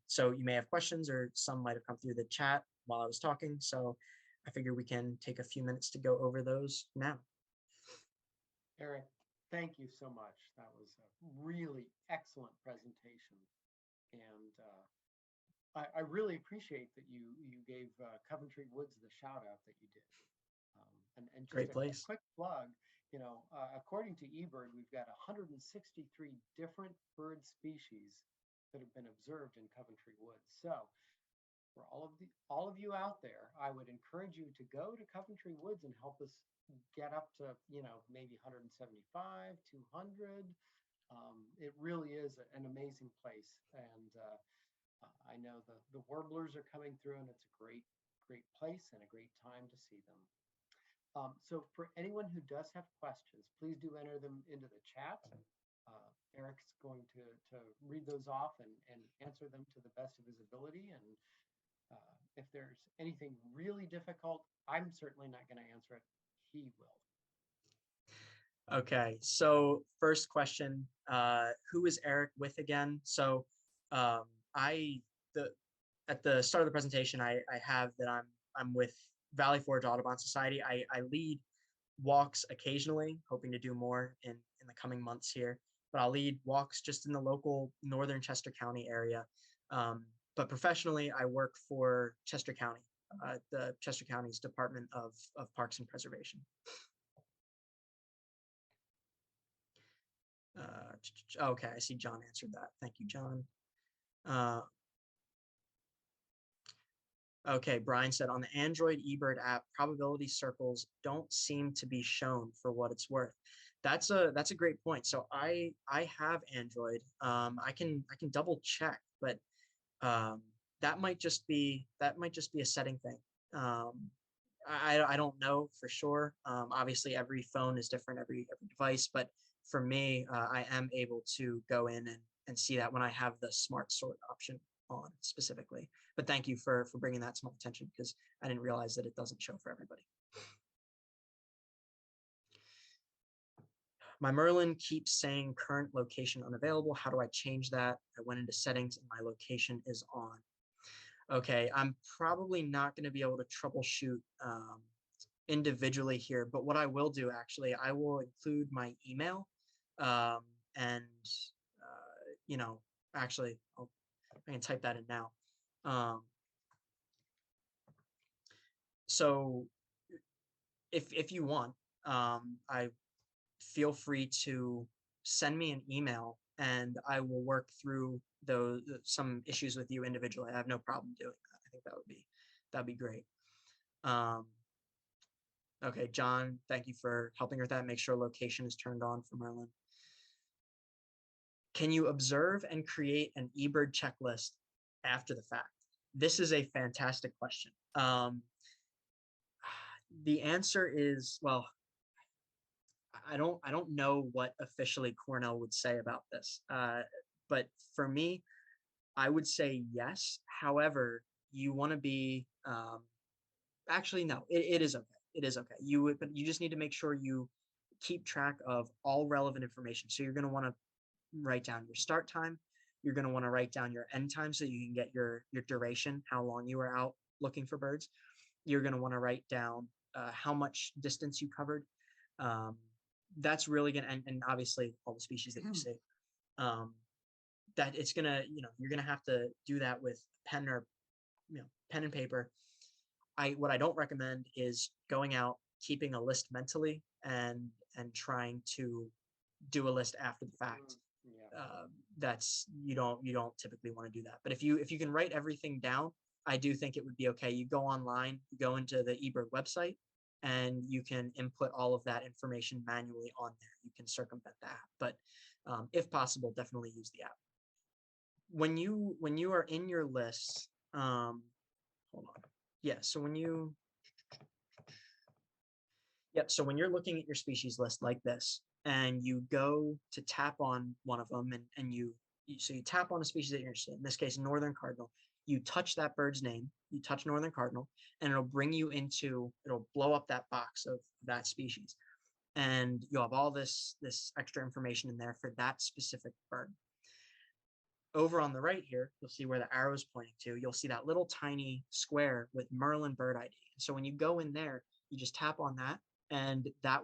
So you may have questions, or some might have come through the chat while I was talking. So I figure we can take a few minutes to go over those now. Eric, thank you so much. That was a really excellent presentation. And I really appreciate that you gave Coventry Woods the shout out that you did. And just Great a place. quick plug, according to Ebird, we've got 163 different bird species that have been observed in Coventry Woods. So for all of you out there, I would encourage you to go to Coventry Woods and help us get up to, maybe 175, 200. It really is an amazing place. And I know the warblers are coming through, and it's a great place and a great time to see them. So for anyone who does have questions, please do enter them into the chat. Eric's going to read those off and answer them to the best of his ability. And if there's anything really difficult, I'm certainly not going to answer it. He will. Okay, so first question, who is Eric with again? So at the start of the presentation, I have that I'm with Valley Forge Audubon Society. I lead walks occasionally, hoping to do more in the coming months here, but I'll lead walks just in the local northern Chester County area. But professionally, I work for Chester County, the Chester County's Department of Parks and Preservation. Okay, I see John answered that. Thank you, John. Okay, Brian said on the Android Ebird app, probability circles don't seem to be shown for what it's worth. That's a great point. So I have Android. I can double check, but that might just be a setting thing. I don't know for sure. Obviously, every phone is different, every device, but for me, I am able to go in and see that when I have the smart sort option on specifically. But thank you for bringing that to my attention, because I didn't realize that it doesn't show for everybody. My Merlin keeps saying current location unavailable. How do I change that? I went into settings and my location is on. Okay, I'm probably not going to be able to troubleshoot individually here, but what I will do, actually, I will include my email, and actually, I can type that in now. So if you want, I feel free to send me an email and I will work through some issues with you individually. I have no problem doing that. I think that'd be great. Okay, John, thank you for helping with that. Make sure location is turned on for Merlin. Can you observe and create an eBird checklist after the fact? This is a fantastic question. The answer is, well, I don't know what officially Cornell would say about this, but for me, I would say yes. However, you want to be, actually, no, it is okay. It is okay. But you just need to make sure you keep track of all relevant information. So you're going to want to write down your start time. You're going to want to write down your end time so you can get your duration, how long you were out looking for birds. You're going to want to write down how much distance you covered. that's really gonna, and obviously all the species that you see, that it's gonna, you're gonna have to do that with pen or, pen and paper. What I don't recommend is going out, keeping a list mentally and trying to do a list after the fact. Yeah. That's you don't typically want to do that. But if you can write everything down, I do think it would be okay. You go online, you go into the Ebird website, and you can input all of that information manually on there. You can circumvent that, but if possible, definitely use the app. When you are in your list, hold on. Yeah, so when you're looking at your species list like this, and you go to tap on one of them, and you tap on a species that you're interested in this case, northern cardinal, you touch that bird's name, you touch northern cardinal, and it'll blow up that box of that species. And you'll have all this extra information in there for that specific bird. Over on the right here, you'll see where the arrow is pointing to. You'll see that little tiny square with Merlin bird ID. So when you go in there, you just tap on that, and that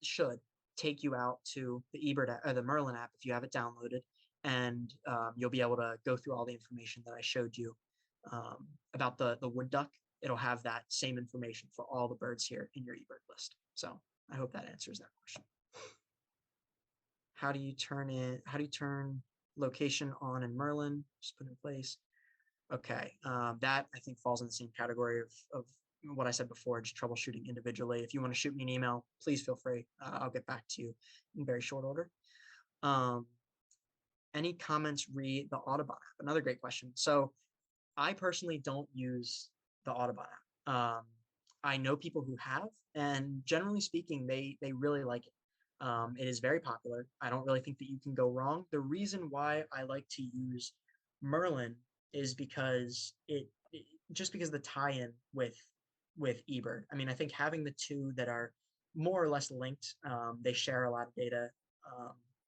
should take you out to the Ebird or the Merlin app if you have it downloaded, and you'll be able to go through all the information that I showed you about the wood duck. It'll have that same information for all the birds here in your Ebird list. So I hope that answers that question. How do you turn location on in Merlin? Just put in place. Okay, that I think falls in the same category of what I said before, just troubleshooting individually. If you want to shoot me an email, please feel free. I'll get back to you in very short order. Any comments re the Audubon app? Another great question. So I personally don't use the Audubon app. I know people who have, and generally speaking, they really like it. It is very popular. I don't really think that you can go wrong. The reason why I like to use Merlin is because just because of the tie-in with Ebird. I mean, I think having the two that are more or less linked, they share a lot of data.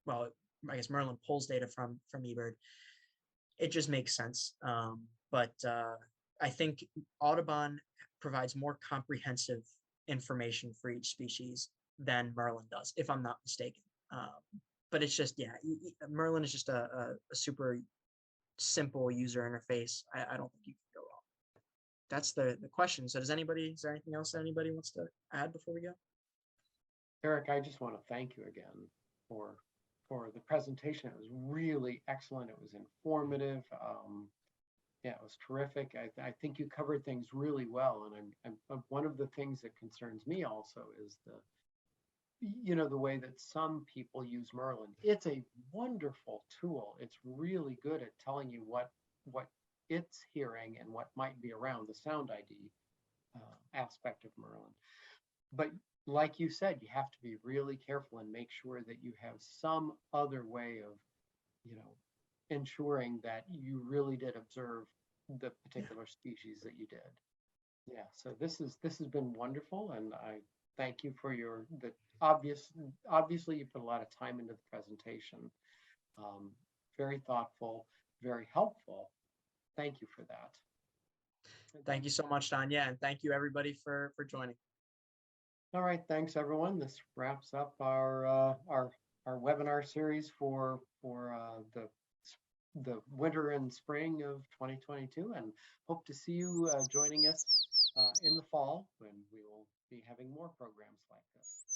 Well, I guess Merlin pulls data from Ebird. It just makes sense. But I think Audubon provides more comprehensive information for each species than Merlin does, if I'm not mistaken. But it's just, Merlin is just a super simple user interface. I don't think you can go wrong. That's the question. So is there anything else that anybody wants to add before we go? Eric, I just want to thank you again for the presentation. It was really excellent. It was informative. It was terrific. I think you covered things really well. And one of the things that concerns me also is the way that some people use Merlin. It's a wonderful tool. It's really good at telling you what it's hearing and what might be around the sound ID aspect of Merlin. But like you said, you have to be really careful and make sure that you have some other way of, ensuring that you really did observe the particular species that you did. Yeah, so this has been wonderful, and I thank you for obviously you put a lot of time into the presentation. Very thoughtful, very helpful. Thank you for that. Thank you so much, Don. Yeah, and thank you everybody for joining. All right, thanks everyone. This wraps up our webinar series for the winter and spring of 2022, and hope to see you joining us in the fall when we will be having more programs like this.